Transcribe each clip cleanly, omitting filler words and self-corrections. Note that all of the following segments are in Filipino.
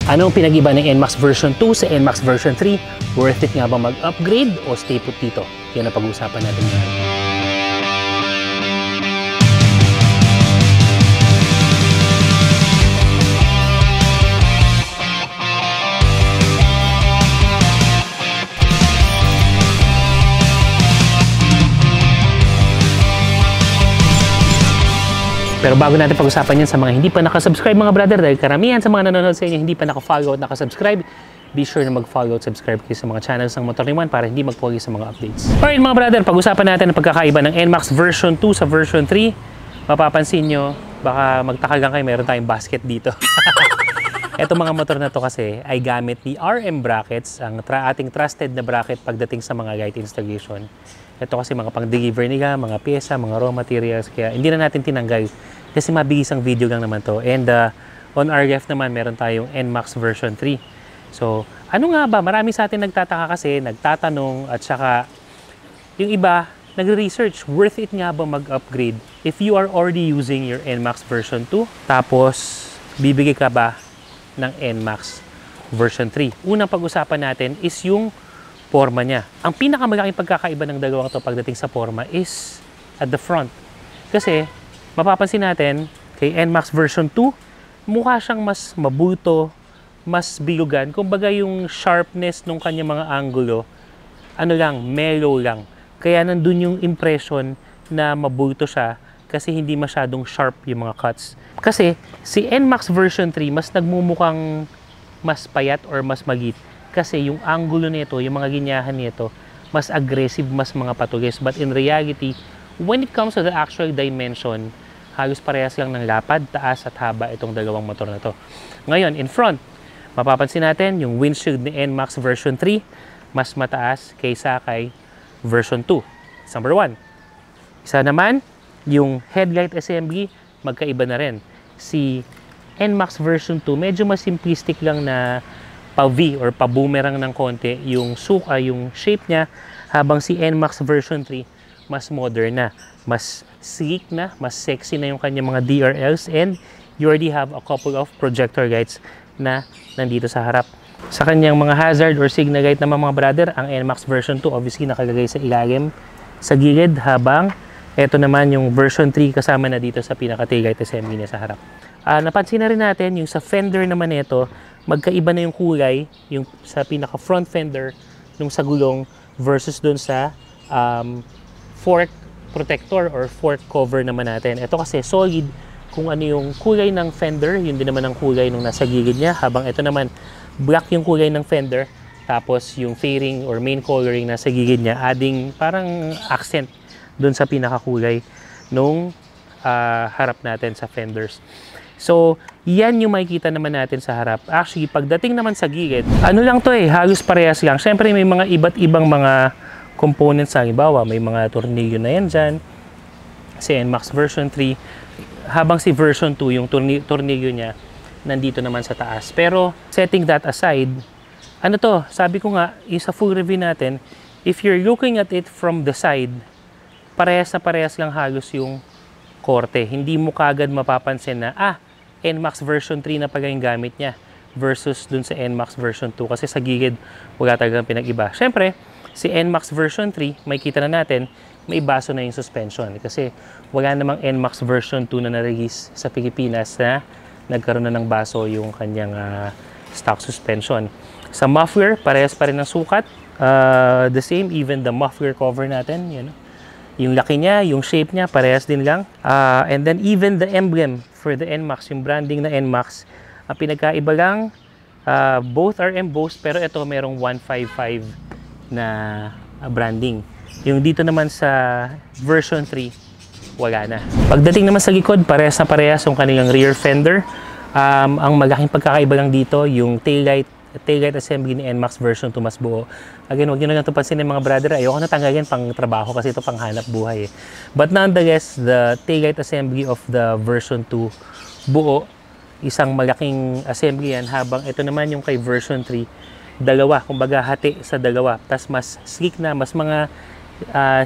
Anong pinag-iba ng NMAX version 2 sa NMAX version 3? Worth it nga ba mag-upgrade o stay put dito? Yan ang pag-uusapan natin ngayon. Pero bago natin pag-usapan yan sa mga hindi pa nakasubscribe mga brother, dahil karamihan sa mga nanonood sa inyo hindi pa naka-follow at nakasubscribe, be sure na mag-follow at subscribe kayo sa mga channels ng Motor ni Juan para hindi magpogi sa mga updates. Alright mga brother, pag-usapan natin ang pagkakaiba ng NMAX version 2 sa version 3. Mapapansin nyo, baka magtaka lang kayo, meron tayong basket dito. Etong mga motor na to kasi ay gamit ni RM Brackets, ang ating trusted na bracket pagdating sa mga guide installation. Ito kasi mga pang-deliver nila, mga pyesa, mga raw materials, kaya hindi na natin tinanggal kasi mabilis ang video lang naman to. And on our left naman, meron tayong NMAX version 3. So, ano nga ba? Marami sa atin nagtataka kasi, nagtatanong, at saka yung iba, nagre-research, worth it nga ba mag-upgrade if you are already using your NMAX version 2, tapos bibigay ka ba ng NMAX version 3? Unang pag-usapan natin is yung forma niya. Ang pinakamalaking pagkakaiba ng dalawang to pagdating sa forma is at the front. Kasi mapapansin natin kay NMAX version 2, mukha siyang mas mabuto, mas bilugan. Kumbaga yung sharpness ng kanyang mga angulo, ano lang, mellow lang. Kaya nandun yung impression na mabuto siya kasi hindi masyadong sharp yung mga cuts. Kasi si NMAX version 3 mas nagmumukhang mas payat or mas magit. Kasi yung angulo nito, yung mga ginyahan nito, mas aggressive, mas mga patulis. But in reality, when it comes to the actual dimension, halos parehas lang ng lapad, taas at haba itong dalawang motor na to. Ngayon, in front, mapapansin natin yung windshield ni NMAX version 3, mas mataas kaysa kay version 2. That's number 1. Isa naman, yung headlight assembly, magkaiba na rin. Si NMAX version 2, medyo mas simplistic lang na pa-V or pa-boomerang ng konti yung yung shape niya, habang si NMAX version 3 mas modern na, mas sleek na, mas sexy na yung kanyang mga DRLs, and you already have a couple of projector lights na nandito sa harap. Sa kanyang mga hazard or signal light naman mga brother, ang NMAX version 2 obviously nakalagay sa ilalim, sa gilid, habang ito naman yung version 3 kasama na dito sa pinaka-tail light assembly niya sa harap. Napansin na rin natin yung sa fender naman nito, magkaiba na yung kulay, yung sa pinaka front fender nung sa gulong versus dun sa fork protector or fork cover naman natin. Ito kasi solid, kung ano yung kulay ng fender, yun din naman ang kulay nung nasa gilid niya, habang ito naman black yung kulay ng fender, tapos yung fairing or main coloring nasa gilid niya, adding parang accent dun sa pinaka kulay nung harap natin sa fenders. So, yan yung makikita naman natin sa harap. Actually, pagdating naman sa gilid, ano lang to halos parehas lang. Siyempre, may mga iba't ibang mga components sa halimbawa. May mga tornilyo na yan dyan. Si NMAX version 3. Habang si version 2, yung tornilyo niya, nandito naman sa taas. Pero, setting that aside, ano to, sabi ko nga, sa full review natin, if you're looking at it from the side, parehas na parehas lang halos yung korte. Hindi mo kagad mapapansin na, NMAX version 3 na pala yung gamit niya versus dun sa NMAX version 2 kasi sa gilid wala talagang pinag-iba. Siyempre, si NMAX version 3, may kita na natin, may baso na yung suspension kasi wala namang NMAX version 2 na na-release sa Pilipinas na nagkaroon na ng baso yung kanyang stock suspension. Sa muffler, parehas pa rin ang sukat. The same, even the muffler cover natin, yung laki niya, yung shape niya, parehas din lang. And then even the emblem for the NMAX, yung branding na NMAX, ang pinagkaiba lang, both are embossed, pero ito merong 155 na branding. Yung dito naman sa version 3, wala na. Pagdating naman sa likod, parehas na parehas yung kanilang rear fender. Ang malaking pagkakaiba lang dito, yung taillight assembly ni NMAX version 2 mas buo. Again, huwag nyo na ito pansin mga brother. Ayoko na tanggalin pang trabaho kasi ito pang hanap buhay. But nonetheless, the taillight assembly of the version 2 buo. Isang malaking assembly yan. Habang ito naman yung kay version 3, dalawa. Kumbaga hati sa dalawa. Tas mas sleek na, mas mga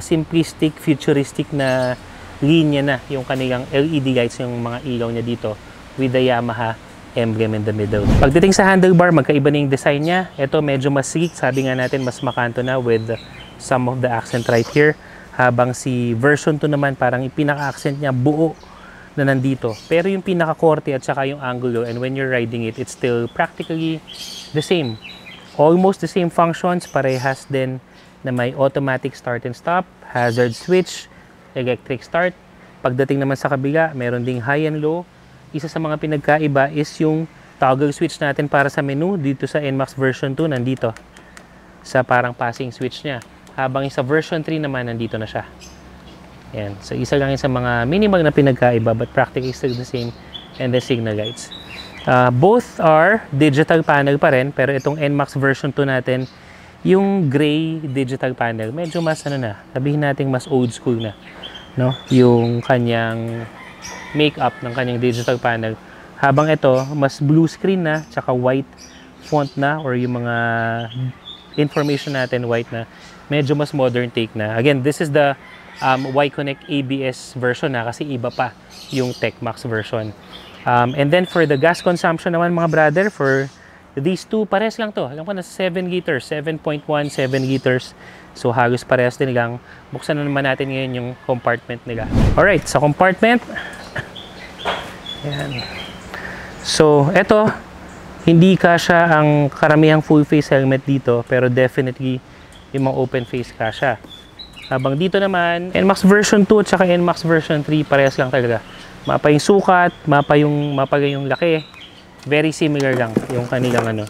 simplistic, futuristic na linya na yung kanilang LED lights, yung mga ilaw niya dito with the Yamaha emblem in the middle. Pagdating sa handlebar, magkaiba na yung design niya. Ito medyo mas sleek, sabi nga natin mas makanto na with some of the accent right here. Habang si version 2 naman parang yung pinaka-accent niya buo na nandito. Pero yung pinaka-korte at saka yung angulo, and when you're riding it, it's still practically the same. Almost the same functions, parehas din na may automatic start and stop, hazard switch, electric start. Pagdating naman sa kabila, meron ding high and low. Isa sa mga pinagkaiba is yung toggle switch natin para sa menu dito sa NMAX version 2 nandito sa parang passing switch niya. Habang sa version 3 naman nandito na siya. Yan. So isa lang yung sa mga minimal na pinagkaiba but practically still the same, and the signal lights. Both are digital panel pa rin, pero itong NMAX version 2 natin, yung gray digital panel, medyo mas sabihin natin mas old school na, no? Yung kanyang make-up ng kanyang digital panel. Habang ito, mas blue screen na, tsaka white font na, or yung mga information natin white na, medyo mas modern take na. Again, this is the Y-Connect ABS version na, kasi iba pa yung TechMax version. And then for the gas consumption naman mga brother, for these two, pares lang to. Alam ko na 7 liters, 7.1, 7 liters. So halos pares din lang. Buksan na naman natin ngayon yung compartment nila. Alright, sa compartment, ayan. So, eto, hindi kasya ang karamihang full face helmet dito, pero definitely yung mga open face kasya. Habang dito naman, NMAX version 2 at saka NMAX version 3, parehas lang talaga. Mapa yung sukat, mapa yung laki. Very similar lang yung kanilang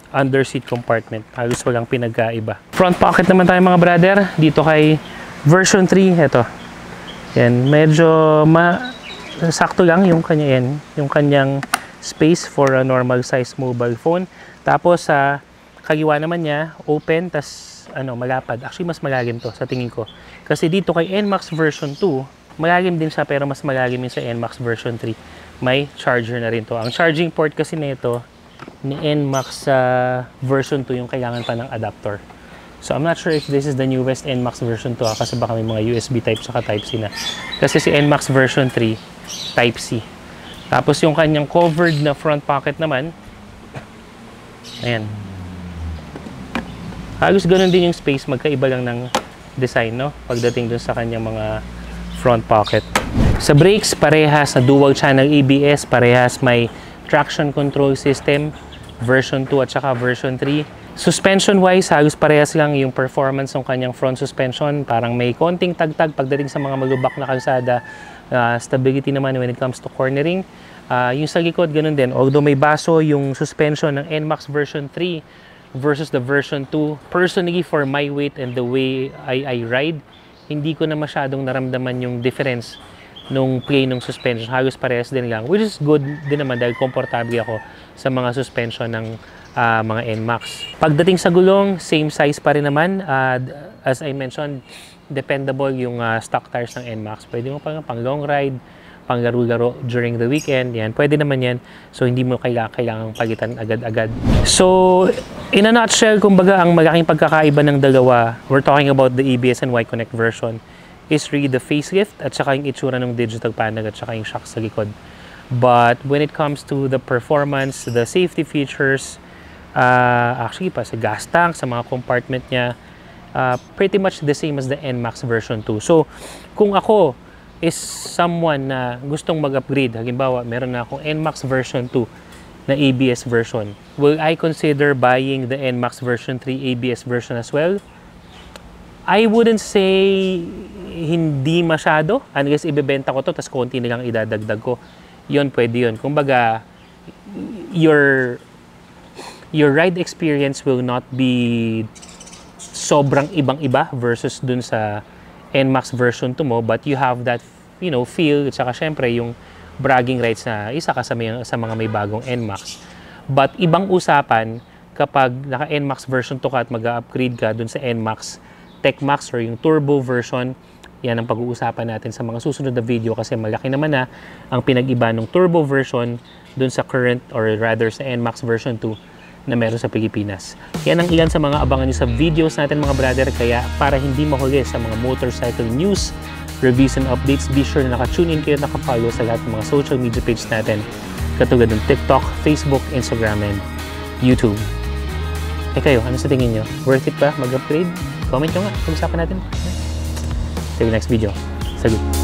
under seat compartment. Halos walang pinagkaiba. Front pocket naman tayo mga brother. Dito kay version 3, eto. Yan, medyo sakto lang yung kanyang space for a normal size mobile phone. Tapos sa kaliwa naman niya, open, tas malapad. Actually, mas malalim to sa tingin ko. Kasi dito kay NMAX version 2, malalim din siya pero mas malalim yung sa NMAX version 3. May charger na rin to. Ang charging port kasi nito ni NMAX version 2 yung kailangan pa ng adapter. So I'm not sure if this is the newest NMAX version 2 kasi baka may mga USB type saka type C na. Kasi si NMAX version 3 type C. Tapos yung kanyang covered na front pocket naman, ayan. Halos ganun din yung space, magkaiba lang ng design, no? Pagdating dun sa kanyang mga front pocket. Sa brakes, parehas na dual channel ABS, parehas may traction control system, version 2 at saka version 3. Suspension wise, halos parehas lang yung performance ng kanyang front suspension. Parang may konting tagtag pagdating sa mga malubak na kalsada. Stability naman when it comes to cornering. Yung sa likod, ganun din. Although may baso yung suspension ng NMAX version 3 versus the version 2. Personally, for my weight and the way I ride, hindi ko na masyadong naramdaman yung difference nung play ng suspension. Halos parehas din lang. Which is good din naman dahil komportable ako sa mga suspension ng mga NMAX. Pagdating sa gulong, same size pa rin naman. As I mentioned, dependable yung stock tires ng NMAX. Pwede mo pang long ride, pang laro-laro during the weekend. Yan, pwede naman yan. So, hindi mo kailangang palitan agad-agad. So, in a nutshell, kumbaga, ang malaking pagkakaiba ng dalawa, we're talking about the ABS and Y-Connect version, is really the facelift at saka yung itsura ng digital panel at saka yung shock sa likod. But when it comes to the performance, the safety features, actually pa sa gas tank, sa mga compartment niya, pretty much the same as the NMAX version 2. So, kung ako is someone na gustong mag-upgrade, halimbawa, meron na akong NMAX version 2 na ABS version, will I consider buying the NMAX version 3 ABS version as well? I wouldn't say hindi masyado, unless ibebenta ko to, tas konti nilang idadagdag ko. Yun, pwede yun. Kumbaga, your ride experience will not be sobrang ibang-iba versus dun sa NMAX version 2 mo, but you have that, feel, at saka syempre yung bragging rights na isa ka sa mga may bagong NMAX. But ibang usapan kapag naka NMAX version 2 ka at mag-upgrade ka dun sa NMAX TechMax or yung turbo version. Yan ang pag-uusapan natin sa mga susunod na video kasi malaki naman na ang pinag-iba ng turbo version dun sa current or rather sa NMAX version 2 na meron sa Pilipinas. Yan ang ilan sa mga abangan nyo sa videos natin mga brother. Kaya para hindi mahuli sa mga motorcycle news, reviews and updates, be sure na naka-tune in kayo, naka-follow sa lahat ng mga social media page natin. katulad ng TikTok, Facebook, Instagram, and YouTube. Eh kayo, ano sa tingin nyo? Worth it ba mag-upgrade? Comment nyo nga, pag-usapan natin. See you next video. Salut!